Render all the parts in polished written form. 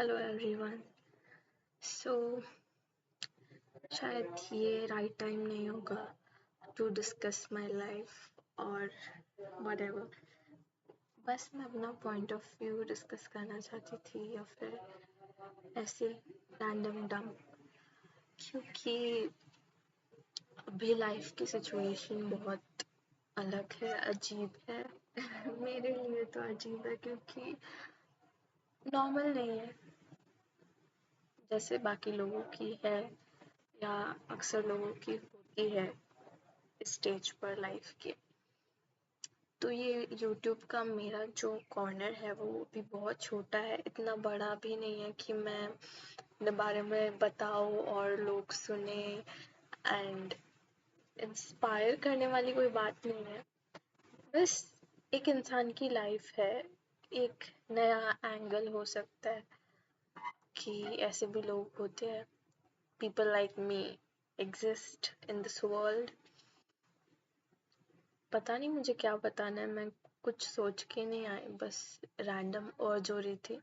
Hello everyone. सो शायद ये right time नहीं होगा टू डिस्कस माय लाइफ और व्हाटएवर। बस मैं अपना पॉइंट ऑफ व्यू डिस्कस करना चाहती थी या फिर ऐसे रैंडम डम, क्योंकि अभी लाइफ की सिचुएशन बहुत अलग है, अजीब है। मेरे लिए तो अजीब है क्योंकि नॉर्मल नहीं है जैसे बाकी लोगों की है या अक्सर लोगों की होती है स्टेज पर लाइफ के। तो ये यूट्यूब का मेरा जो कॉर्नर है वो भी बहुत छोटा है, इतना बड़ा भी नहीं है कि मैं अपने बारे में बताऊँ और लोग सुने। एंड इंस्पायर करने वाली कोई बात नहीं है, बस एक इंसान की लाइफ है, एक नया एंगल हो सकता है कि ऐसे भी लोग होते हैं। People like me exist in this world. पता नहीं मुझे क्या बताना है, मैं कुछ सोच के नहीं आई, बस रैंडम और जो रही थी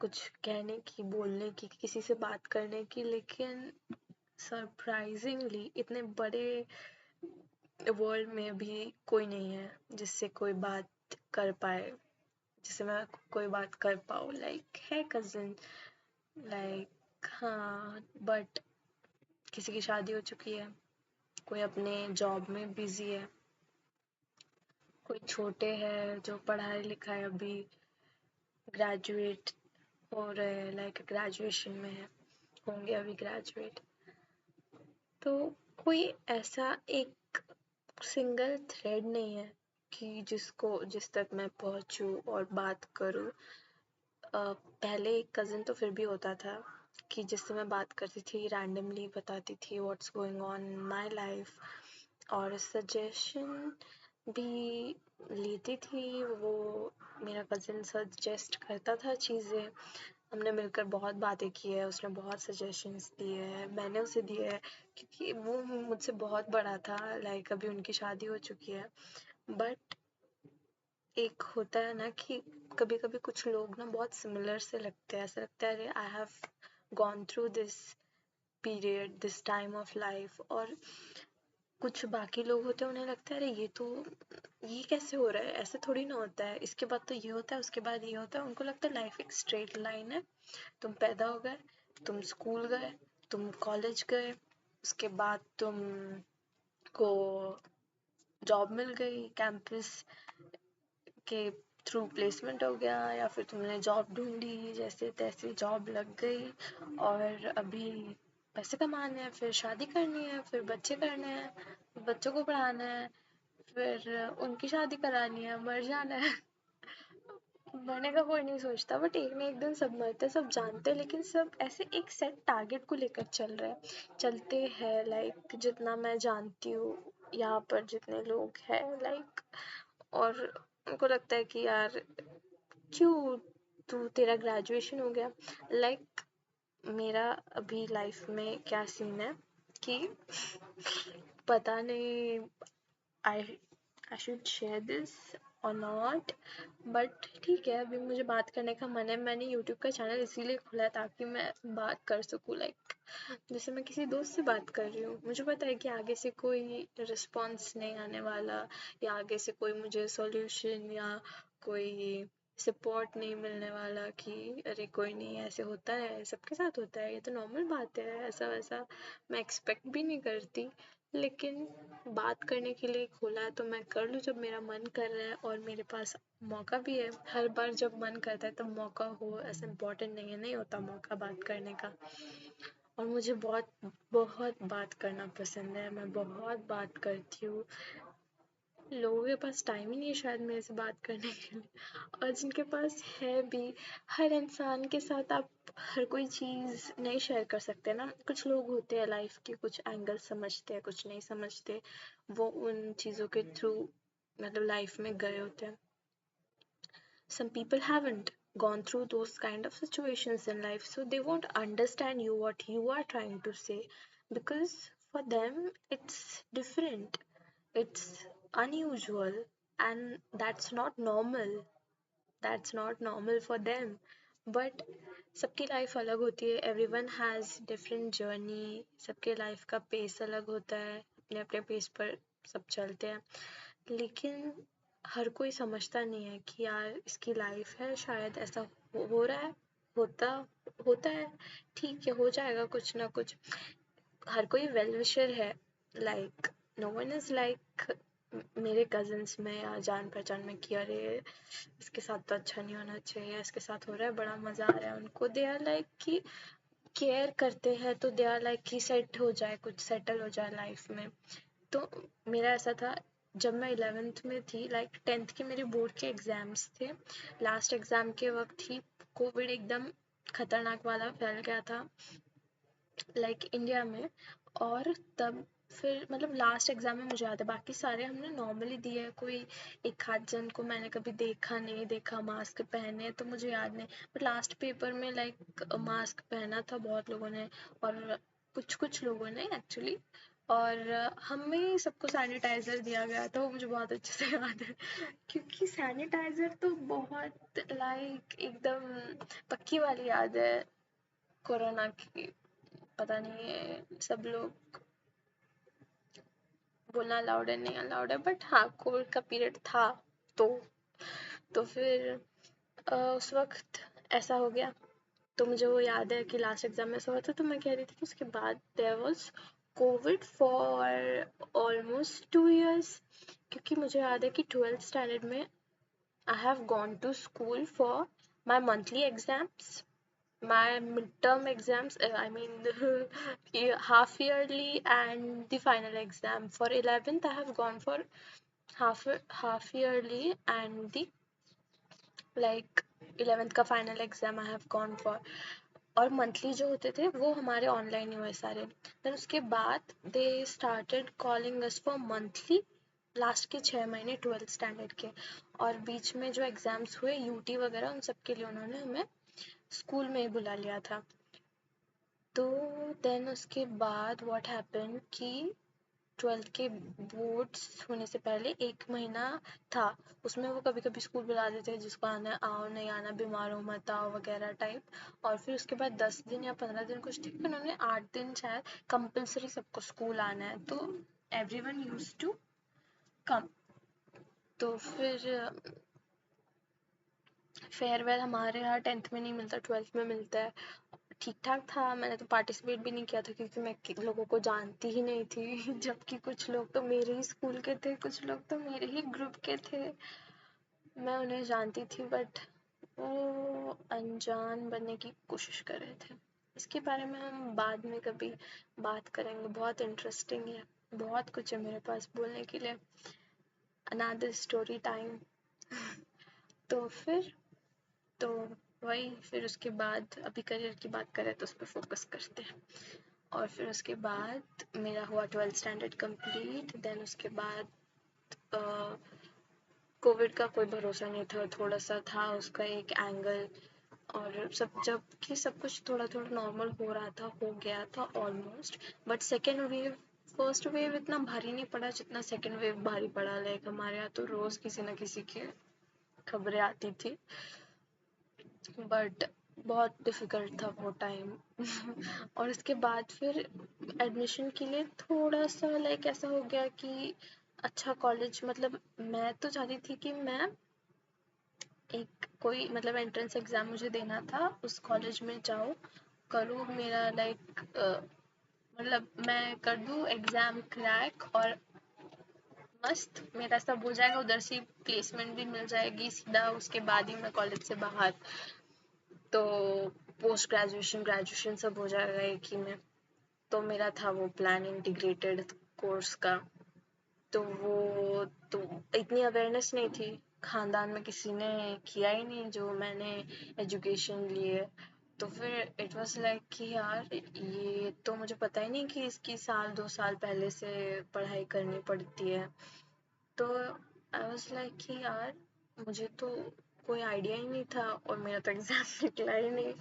कुछ कहने की, बोलने की, किसी से बात करने की, लेकिन सरप्राइजिंगली इतने बड़े वर्ल्ड में भी कोई नहीं है जिससे कोई बात कर पाए, जिससे मैं कोई बात कर पाऊँ। लाइक है कजिन, लाइक हाँ, बट किसी की शादी हो चुकी है, कोई अपने जॉब में बिजी है, कोई छोटे हैं जो पढ़ाई लिखाई अभी ग्रेजुएट हो रहे हैं, लाइक ग्रेजुएशन में है, होंगे अभी ग्रेजुएट। तो कोई ऐसा एक सिंगल थ्रेड नहीं है कि जिस तक मैं पहुंचूं और बात करूं। पहले एक कज़न तो फिर भी होता था कि जिससे मैं बात करती थी, रैंडमली बताती थी what's going on in my life और सजेशन भी लेती थी वो। मेरा कज़न सजेस्ट करता था चीज़ें, हमने मिलकर बहुत बातें की है, उसने बहुत सजेशंस दिए हैं, मैंने उसे दिए हैं, क्योंकि वो मुझसे बहुत बड़ा था। लाइक अभी उनकी शादी हो चुकी है, बट एक होता है ना कि कभी कभी कुछ लोग ना बहुत सिमिलर से लगते हैं, ऐसा लगता है अरे आई have gone through this period, this time of life. और कुछ बाकी लोग होते हैं, उन्हें लगता है अरे ये कैसे हो रहा है, ऐसे थोड़ी ना होता है, इसके बाद तो ये होता है, उसके बाद ये होता है। उनको लगता है लाइफ एक स्ट्रेट लाइन है, तुम पैदा हो गए, तुम स्कूल गए, तुम कॉलेज गए, उसके बाद तुम को जॉब मिल गई, कैंपस के थ्रू प्लेसमेंट हो गया, या फिर तुमने जॉब ढूंढी, जैसे तैसे जॉब लग गई और अभी पैसे कमाने हैं, फिर शादी करनी है, फिर बच्चे करने हैं, बच्चों को पढ़ाना है, फिर उनकी शादी करानी है, मर जाना है। मरने का कोई नहीं सोचता, बट एक ना एक दिन सब मरते हैं, सब जानते हैं, लेकिन सब ऐसे एक सेट टारगेट को लेकर चलते हैं। लाइक जितना मैं जानती हूँ यहाँ पर जितने लोग हैं, लाइक, और उनको लगता है कि यार क्यों, तू तेरा ग्रेजुएशन हो गया। लाइक मेरा अभी लाइफ में क्या सीन है कि पता नहीं आई आई शुड शेयर दिस और नॉट, बट ठीक है, अभी मुझे बात करने का मन है। मैंने यूट्यूब का चैनल इसीलिए खोला है ताकि मैं बात कर सकूँ, लाइक जैसे मैं किसी दोस्त से बात कर रही हूँ, मुझे पता है कि आगे से कोई रिस्पॉन्स नहीं आने वाला, या आगे से कोई मुझे सॉल्यूशन या कोई सपोर्ट नहीं मिलने वाला कि अरे कोई नहीं, ऐसे होता है, सबके साथ होता है, ये तो नॉर्मल बात है, ऐसा वैसा मैं एक्सपेक्ट भी नहीं करती। लेकिन बात करने के लिए खोला है तो मैं कर लूँ जब मेरा मन कर रहा है, और मेरे पास मौका भी है। हर बार जब मन करता है तब मौका हो ऐसा इम्पोर्टेंट नहीं है, नहीं होता मौका बात करने का। और मुझे बहुत बहुत बात करना पसंद है, मैं बहुत बात करती हूँ। लोगों के पास टाइम ही नहीं है शायद मेरे से बात करने के लिए, और जिनके पास है भी, हर इंसान के साथ आप हर कोई चीज़ नहीं शेयर कर सकते ना। कुछ लोग होते हैं लाइफ के कुछ एंगल समझते हैं, कुछ नहीं समझते, वो उन चीज़ों के थ्रू मतलब लाइफ में गए होते हैं। Some people haven't gone through those kind of situations in life, so they won't understand you what you are trying to say, because for them it's different, it's unusual, and that's not normal, that's not normal for them. But सबकी life अलग होती है, everyone has different journey, सबके life का pace अलग होता है, अपने अपने पेस पर सब चलते हैं। लेकिन हर कोई समझता नहीं है कि यार इसकी लाइफ है, शायद ऐसा हो रहा है, होता होता है, ठीक है, हो जाएगा कुछ ना कुछ। हर कोई वेल विशर है, like no one is like मेरे कजन्स में या जान पहचान में कि अरे इसके साथ तो अच्छा नहीं होना चाहिए, इसके साथ हो रहा है बड़ा मजा आ रहा है उनको। दे आर लाइक कि केयर करते हैं, तो दे आर लाइक कि सेट हो जाए, कुछ सेटल हो जाए लाइफ में। तो मेरा ऐसा था जब मैं 11th में थी, लाइक 10th के मेरे बोर्ड के एग्जाम्स थे, लास्ट एग्जाम के वक्त ही कोविड एकदम खतरनाक वाला फैल गया था लाइक इंडिया में। और तब फिर मतलब लास्ट एग्जाम में मुझे याद है, बाकी सारे हमने नॉर्मली दिए हैं, कोई एक आध जन को मैंने कभी देखा नहीं, देखा मास्क पहने, तो मुझे याद नहीं। बट लास्ट पेपर में लाइक मास्क पहना था बहुत लोगों ने, और कुछ कुछ लोगों ने एक्चुअली, और हमें सबको सैनिटाइजर दिया गया था, वो मुझे बहुत अच्छे से याद है। क्योंकि सैनिटाइजर तो बहुत लाइक एकदम पक्की वाली याद है कोरोना की। पता नहीं है सब लोग बोलना अलाउड है नहीं अलाउड है, बट हाँ कोविड का पीरियड था। तो तो फिर उस वक्त ऐसा हो गया। तो मुझे वो याद है कि लास्ट एग्जाम में ऐसा हुआ था, तो मैं कह रही थी कि उसके बाद there was covid for almost 2 years। क्योंकि मुझे याद है कि 12th स्टैंडर्ड में I have gone to school for my monthly exams, my midterm exams, I mean the half yearly and the final exam. For 11th I have gone for half yearly and the like 11th का final exam I have gone for। और monthly जो होते थे वो हमारे online ही हुए सारे। Then उसके बाद they started calling us for monthly last के 6 महीने 12th स्टैंडर्ड के। और बीच में जो एग्जाम्स हुए यूटी वगैरह उन सब के लिए उन्होंने हमें स्कूल में ही बुला लिया था। तो देन उसके बाद व्हाट हैपन कि 12th के बोर्ड्स होने से पहले 1 महीना था, उसमें वो कभी कभी स्कूल बुला देते हैं, जिसको आना है आओ, नहीं आना बीमार हो मत आओ वगैरह टाइप। और फिर उसके बाद 10 दिन या 15 दिन कुछ थे, उन्होंने 8 दिन शायद कंपल्सरी सबको स्कूल आना है, तो एवरीवन यूज्ड टू कम। तो फिर फेयरवेल हमारे यहाँ 10th में नहीं मिलता, 12th में मिलता है। ठीक ठाक था, मैंने तो पार्टिसिपेट भी नहीं किया था क्योंकि मैं लोगों को जानती ही नहीं थी जबकि कुछ लोग तो मेरे ही स्कूल के थे, कुछ लोग तो मेरे ही ग्रुप के थे, मैं उन्हें जानती थी, बट वो अनजान बनने की कोशिश कर रहे थे। इसके बारे में हम बाद में कभी बात करेंगे, बहुत इंटरेस्टिंग है, बहुत कुछ है मेरे पास बोलने के लिए। Another story time. तो फिर तो वही, फिर उसके बाद अभी करियर की बात करें तो उस पर फोकस करते हैं। और फिर उसके बाद मेरा हुआ 12th स्टैंडर्ड कंप्लीट। देन उसके बाद कोविड का कोई भरोसा नहीं था, थोड़ा सा था उसका एक एंगल, और सब जब कि सब कुछ थोड़ा थोड़ा नॉर्मल हो रहा था, हो गया था almost. But second wave, first wave इतना भारी नहीं पड़ा जितना सेकेंड वेव भारी पड़ा। लाइक हमारे यहाँ तो रोज किसी न किसी की खबरें आती थी, बट बहुत डिफ़िकल्ट था वो टाइम और उसके बाद फिर एडमिशन के लिए थोड़ा सा लाइक ऐसा हो गया कि अच्छा कॉलेज, मतलब मैं तो चाहती थी कि मैं एक कोई मतलब एंट्रेंस एग्ज़ाम मुझे देना था, उस कॉलेज में जाऊँ, करूँ मेरा लाइक मतलब मैं कर दूँ एग्ज़ाम क्रैक, और मस्त मेरा सब हो जाएगा, उधर से प्लेसमेंट भी मिल जाएगी सीधा, उसके बाद ही मैं कॉलेज से बाहर, तो पोस्ट ग्रेजुएशन ग्रेजुएशन सब हो जाएगा एक ही में। तो मेरा था वो प्लान इंटीग्रेटेड कोर्स का। तो वो तो इतनी अवेयरनेस नहीं थी, खानदान में किसी ने किया ही नहीं जो मैंने एजुकेशन ली है। तो फिर इट वाज लाइक कि यार ये तो मुझे पता ही नहीं कि इसकी 1-2 साल पहले से पढ़ाई करनी पड़ती है। तो आई वाज लाइक कि यार मुझे तो कोई आइडिया ही नहीं था, और मेरा तो एग्ज़ाम निकला ही नहीं,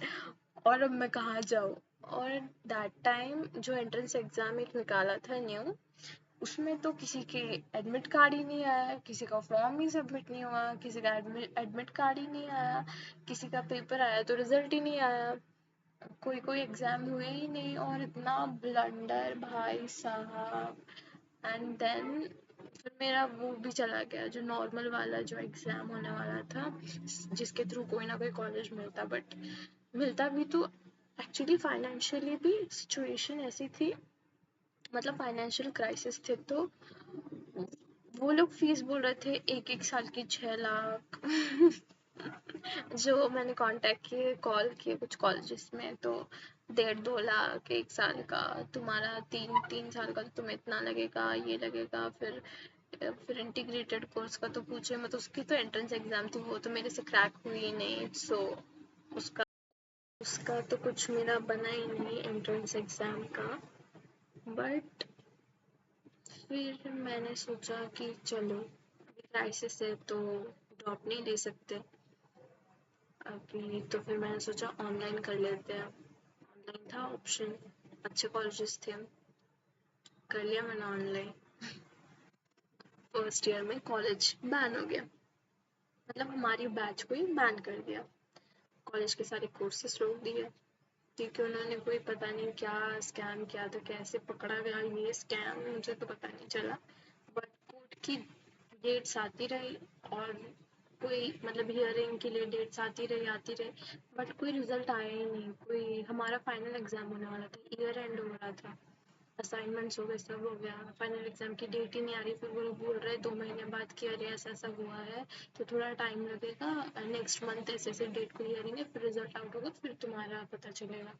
और अब मैं कहाँ जाऊँ। और दैट टाइम जो एंट्रेंस एग्ज़ाम एक निकाला था न्यू, उसमें तो किसी के एडमिट कार्ड ही नहीं आया, किसी का फॉर्म ही सबमिट नहीं हुआ, किसी का एडमिट कार्ड ही नहीं आया, किसी का पेपर आया तो रिजल्ट ही नहीं आया, कोई कोई एग्जाम हुए ही नहीं, और इतना ब्लंडर भाई साहब। एंड देन फिर मेरा वो भी चला गया, जो नॉर्मल वाला जो एग्जाम होने वाला था, जिसके थ्रू कोई ना कोई कॉलेज मिलता, बट मिलता भी तो एक्चुअली फाइनेंशियली भी सिचुएशन ऐसी थी, मतलब फाइनेंशियल क्राइसिस थे, तो वो लोग फीस बोल रहे थे एक एक साल की 6 लाख। जो मैंने कांटेक्ट किए, कॉल किए कुछ कॉलेजेस में, तो 1.5-2 लाख एक साल का, तुम्हारा 3-3 साल का तो तुम्हें इतना लगेगा, ये लगेगा। फिर इंटीग्रेटेड कोर्स का तो पूछे मत, उसकी तो एंट्रेंस एग्जाम थी, वो तो मेरे से क्रैक हुई ही नहीं, सो उसका उसका तो कुछ मेरा बना ही नहीं एंट्रेंस एग्जाम का। बट फिर मैंने सोचा कि चलो क्राइसिस है तो ड्रॉप नहीं ले सकते अभी, तो फिर मैंने सोचा ऑनलाइन कर लेते हैं। ऑनलाइन था ऑप्शन, अच्छे कॉलेजेस थे, कर लिया मैंने ऑनलाइन। फर्स्ट ईयर में कॉलेज बैन हो गया, मतलब हमारी बैच को ही बैन कर दिया, कॉलेज के सारे कोर्सेस रोक दिए, क्योंकि उन्होंने कोई पता नहीं क्या स्कैम किया था, कैसे पकड़ा गया ये स्कैम, मुझे तो पता नहीं चला। बट कोर्ट की डेट्स आती रही, और कोई मतलब हियरिंग के लिए डेट्स आती रही, बट कोई रिजल्ट आया ही नहीं, कोई हमारा फाइनल एग्जाम होने वाला था, ईयर एंड हो रहा था, असाइनमेंट्स हो गए, सब हो गया, फाइनल एग्जाम की डेट ही नहीं आ रही, फिर वो लोग बोल रहे 2 महीने बाद कि अरे ऐसा ऐसा हुआ है तो थोड़ा टाइम लगेगा, नेक्स्ट मंथ ऐसे ऐसे डेट को हियरिंग है, फिर रिजल्ट आउट होगा, फिर तुम्हारा पता चलेगा।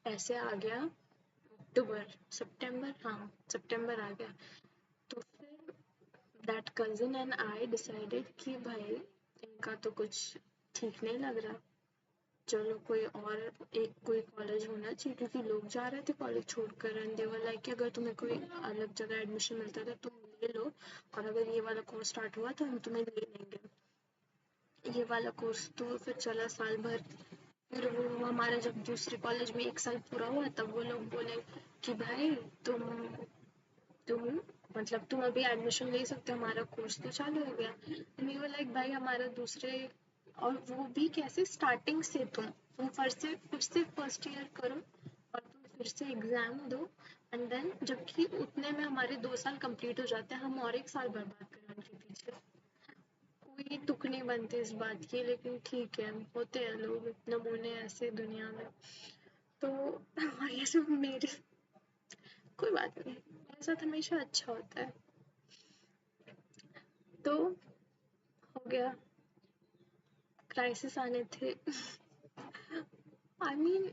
ऐसे आ गया अक्टूबर, सितंबर, हाँ सितंबर आ गया। तो फिर that cousin and I decided कि भाई इनका तो कुछ ठीक नहीं लग रहा, चलो कोई और एक कोई कॉलेज होना चाहिए, क्योंकि लोग जा रहे थे कॉलेज छोड़कर, एंड दे वर लाइक कि अगर तुम्हें कोई अलग जगह एडमिशन मिलता है तो तुम ले लो, और अगर ये वाला कोर्स स्टार्ट हुआ तो हम तुम्हें ले लेंगे। ये वाला कोर्स तो फिर चला साल भर, फिर वो हमारा जब दूसरे कॉलेज में 1 साल पूरा हुआ तब वो लोग बोले कि भाई तुम तुम मतलब तुम अभी एडमिशन ले सकते हो, हमारा कोर्स तो चालू हो गया। मैं वो लाइक भाई हमारा दूसरे, और वो भी कैसे स्टार्टिंग से तुम फिर से फर्स्ट ईयर करो, और तुम फिर से एग्जाम दो, एंड देन जबकि उतने में हमारे 2 साल कंप्लीट हो जाते हैं, हम और 1 साल बर्बाद करें उनके पीछे। कोई तुक नहीं बनती इस बात की, लेकिन ठीक है, होते हैं लोग नमूने ऐसे दुनिया में। तो ये सब मेरे, कोई बात नहीं, मेरे साथ हमेशा अच्छा होता है। तो हो गया, क्राइसिस आने थे। आई मीन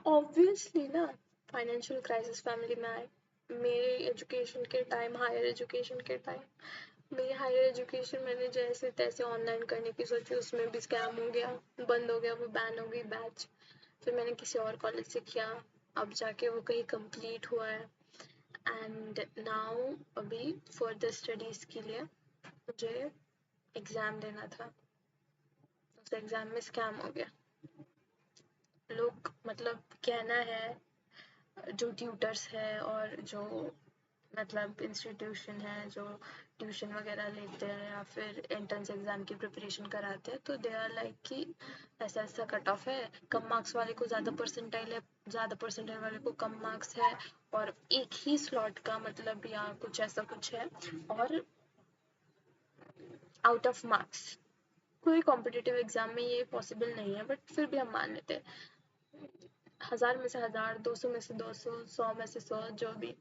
ऑब्वियसली ना, फाइनेंशियल क्राइसिस फैमिली में आए, मेरे एजुकेशन के टाइम, हायर एजुकेशन के टाइम, मेरी हायर एजुकेशन मैंने जैसे तैसे ऑनलाइन करने की सोची, उसमें भी स्कैम हो गया, बंद हो गया, वो बैन हो गई बैच। फिर मैंने किसी और कॉलेज से किया, अब जाके वो कहीं कंप्लीट हुआ है, एंड नाउ अभी फर्दर स्टडीज़ के लिए मुझे एग्ज़ाम देना था, उस एग्ज़ाम में स्कैम हो गया। लोग मतलब कहना है, जो ट्यूटर्स है और जो मतलब इंस्टीट्यूशन है जो ट्यूशन वगैरह लेते हैं या फिर एंट्रेंस एग्जाम की प्रिपरेशन कराते हैं, तो दे आर लाइक कि ऐसा ऐसा कट ऑफ है, कम मार्क्स वाले को ज़्यादा परसेंटाइल है, ज़्यादा परसेंटाइल वाले को कम मार्क्स है, और एक ही स्लॉट का मतलब या कुछ ऐसा कुछ है, और आउट ऑफ मार्क्स। कोई कॉम्पिटिटिव एग्जाम में ये पॉसिबल नहीं है, बट फिर भी हम मान लेते हैं, 1000 में से 1000, 200 में से 200, 100 में से 100, जो भी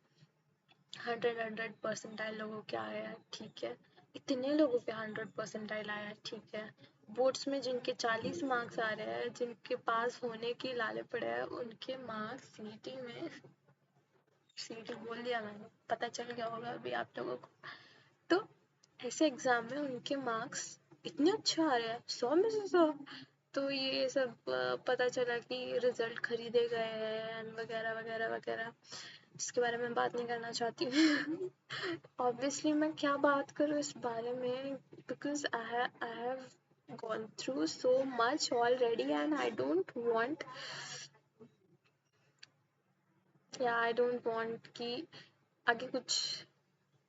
100 परसेंटाइल लोगों के आया है, ठीक है, इतने लोगों के 100 परसेंटाइल आया है, ठीक है। बोर्ड्स में जिनके 40 मार्क्स आ रहे हैं, जिनके पास होने के लाले पड़े हैं, उनके मार्क्स सीटी में, सीटी बोल दिया मैंने, पता चल गया होगा अभी आप लोगों को। तो ऐसे एग्जाम में उनके मार्क्स इतने अच्छे आ रहे हैं, 100 में से 100। तो ये सब पता चला कि रिजल्ट खरीदे गए हैं वगैरह वगैरह वगैरह, जिसके बारे में बात नहीं करना चाहती हूँ। ऑब्वियसली मैं क्या बात करूँ इस बारे में, because I have gone through so much already and I don't want कि आगे कुछ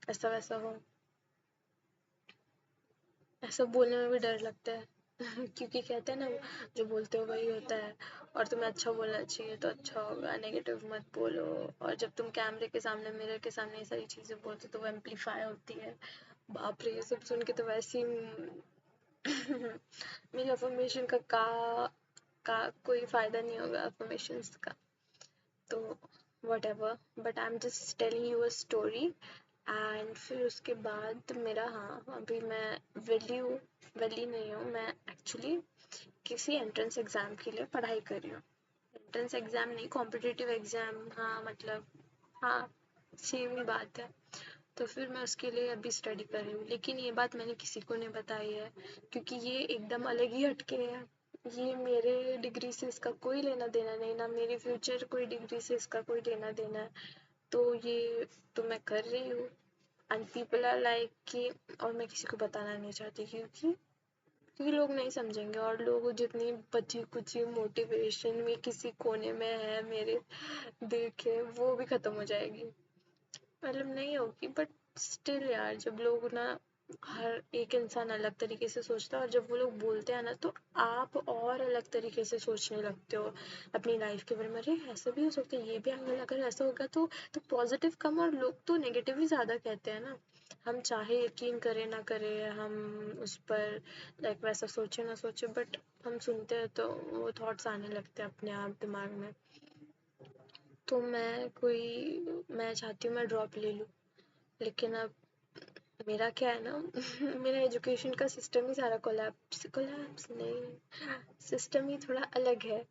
ऐसा वैसा हो। ऐसा बोलने में भी डर लगता है क्योंकि कहते हैं ना, जो बोलते हो वही होता है। और तुम्हें अच्छा बोलना चाहिए तो अच्छा होगा, नेगेटिव मत बोलो। और जब तुम कैमरे के सामने, मिरर के सामने ये सारी चीजें बोलते हो तो वो एम्पलीफाई होती है। बाप रे, ये सब सुन के तो वैसे ही मेरी अफर्मेशन का कोई फायदा नहीं होगा अफर्मेशंस का। तो whatever, but I am just telling you a story. And फिर उसके बाद मेरा, हाँ, अभी मैं वेली नहीं हूँ, मैं एक्चुअली किसी एंट्रेंस एग्ज़ाम के लिए पढ़ाई कर रही हूँ। एंट्रेंस एग्ज़ाम नहीं, कॉम्पिटिटिव एग्ज़ाम, हाँ मतलब, हाँ, सेम ही बात है। तो फिर मैं उसके लिए अभी स्टडी कर रही हूँ, लेकिन ये बात मैंने किसी को नहीं बताई है क्योंकि ये एकदम अलग ही हटके है। ये मेरे डिग्री से इसका कोई लेना देना नहीं, ना मेरी फ्यूचर कोई डिग्री से इसका कोई लेना देना है। तो ये तो मैं कर रही हूँ, एंड पीपल आर लाइक कि, और मैं किसी को बताना नहीं चाहती क्योंकि लोग नहीं समझेंगे, और लोग जितनी बची कुची मोटिवेशन में किसी कोने में है मेरे दिल के, वो भी खत्म हो जाएगी। मतलब नहीं होगी, बट स्टिल यार, जब लोग ना, हर एक इंसान अलग तरीके से सोचता है, और जब वो लोग बोलते हैं ना तो आप और अलग तरीके से सोचने लगते हो अपनी लाइफ के बारे में। अरे ऐसा भी हो सकता है, ये भी अगर ऐसा होगा तो पॉजिटिव कम, और लोग तो नेगेटिव ही ज़्यादा कहते हैं ना। हम चाहे यकीन करें ना करें, हम उस पर लाइक वैसा सोचे ना सोचे, बट हम सुनते हैं तो वो थॉट्स आने लगते हैं अपने आप दिमाग में। तो मैं चाहती हूँ मैं ड्रॉप ले लूँ, लेकिन अब मेरा क्या है ना मेरा एजुकेशन का सिस्टम ही सारा कोलैप्स कोलैप्स नहीं, सिस्टम ही थोड़ा अलग है।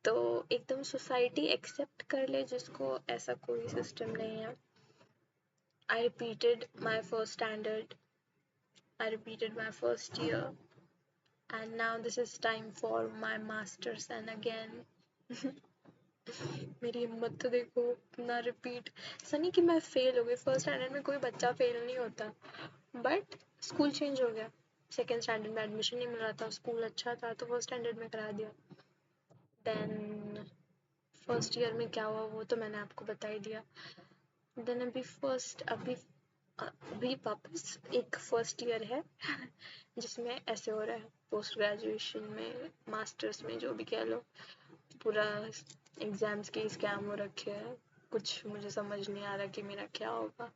तो एकदम सोसाइटी एक्सेप्ट कर ले जिसको, ऐसा कोई सिस्टम नहीं है। I repeated my first standard, I repeated my first year, and now this is time for my masters and again मेरी हिम्मत तो देखो, ना रिपीट। ऐसा नहीं कि मैं फेल हो गई, फर्स्ट स्टैंडर्ड में कोई बच्चा फेल नहीं होता, बट स्कूल चेंज हो गया। सेकेंड स्टैंडर्ड में एडमिशन नहीं मिल रहा था, स्कूल अच्छा था तो फर्स्ट स्टैंडर्ड में करा दिया। देन फर्स्ट ईयर में क्या हुआ वो तो मैंने आपको बता ही दिया। देन अभी वापस एक फर्स्ट ईयर है जिसमें ऐसे हो रहा है, पोस्ट ग्रेजुएशन में, मास्टर्स में, जो भी कह लो, पूरा एग्जाम्स के स्कैम हो रखे हैं। कुछ मुझे समझ नहीं आ रहा कि मेरा क्या होगा,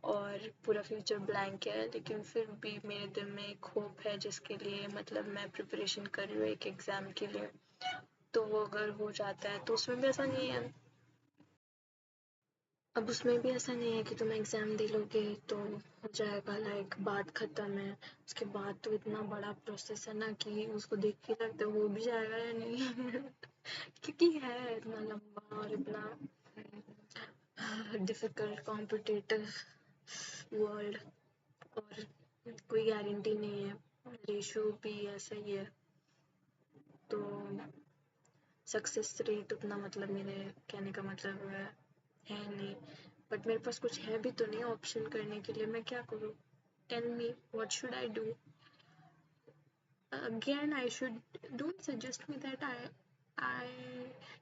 और पूरा फ्यूचर ब्लैंक है, लेकिन फिर भी मेरे दिल में एक होप है जिसके लिए मतलब मैं प्रिपरेशन कर रही हूँ एक एग्ज़ाम के लिए। तो वो अगर हो जाता है तो उसमें भी ऐसा नहीं है, अब उसमें भी ऐसा नहीं है कि तुम एग्ज़ाम दे लोगे तो हो जाएगा, लाइक बात ख़त्म है। उसके बाद तो इतना बड़ा प्रोसेस है ना कि उसको देख के लगता है हो भी जाएगा या नहीं क्योंकि है इतना लंबा और इतना डिफ़िकल्ट कॉम्पिटिटिव वर्ल्ड, और कोई गारंटी नहीं है, रेशो भी ऐसा ही है। तो सक्सेस रेट उतना, मतलब मेरे कहने का मतलब है नहीं, बट मेरे पास कुछ है भी तो नहीं ऑप्शन करने के लिए, मैं क्या करूँ? Tell me what should I do? Again, I should, don't suggest me that I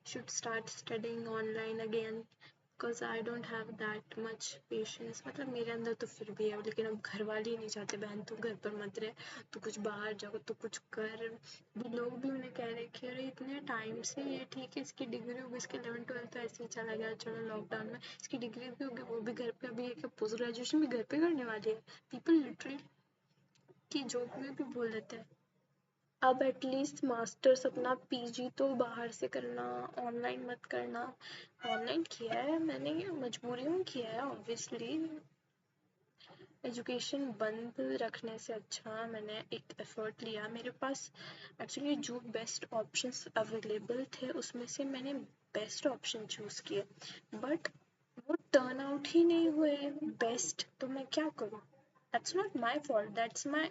should start studying online again, because I don't have that much patience। मतलब मेरे अंदर तो फिर भी है, लेकिन अब घर वाले ही नहीं चाहते, बहन तू घर पर मत रहे, तू कुछ बाहर जाओ, तू कुछ कर। भी लोग भी उन्हें कह रहे कि अरे इतने टाइम से ये ठीक है, इसकी डिग्री होगी, इसके 11-12 तो ऐसे ही चला गया, चलो लॉकडाउन में इसकी डिग्री भी होगी, वो भी घर पे, अभी एक पोस्ट ग्रेजुएशन भी घर पे करने वाली है। पीपल लिटरली की जोक में भी बोल देते हैं। अब एटलीस्ट मास्टर्स अपना पीजी तो बाहर से करना, ऑनलाइन मत करना। ऑनलाइन किया है मैंने, मजबूरी में किया है ऑब्वियसली। एजुकेशन बंद रखने से अच्छा मैंने एक एफर्ट लिया, मेरे पास एक्चुअली जो बेस्ट ऑप्शंस अवेलेबल थे उसमें से मैंने बेस्ट ऑप्शन चूज़ किए, बट वो टर्न आउट ही नहीं हुए बेस्ट, तो मैं क्या करूँ? That's not my fault, that's my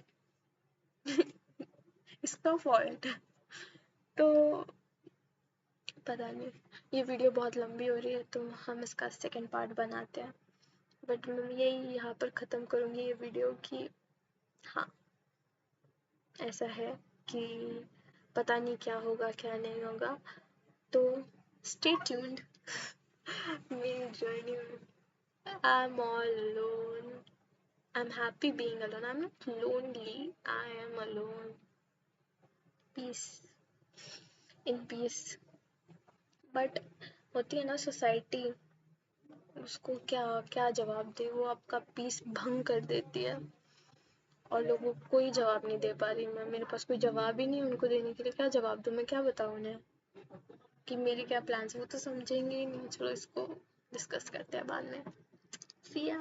इसका फॉल्ट। तो पता नहीं, ये वीडियो बहुत लंबी हो रही है तो हम इसका सेकंड पार्ट बनाते हैं, बट मैं यही यहाँ पर ख़त्म करूँगी ये वीडियो कि हाँ, ऐसा है कि पता नहीं क्या होगा क्या नहीं होगा, तो स्टे ट्यून्ड मेरी जर्नी में। I'm all alone. I'm happy being alone. I'm not lonely. I am alone. Peace. In peace. But होती है ना सोसाइटी, उसको क्या क्या जवाब दे, वो आपका पीस भंग कर देती है और लोगों को कोई जवाब नहीं दे पा रही मैं। मेरे पास कोई जवाब ही नहीं उनको देने के लिए। क्या जवाब दूँ मैं, क्या बताऊँ उन्हें कि मेरे क्या प्लान्स, वो तो समझेंगे ही नहीं। चलो इसको डिस्कस करते हैं बाद में। See ya.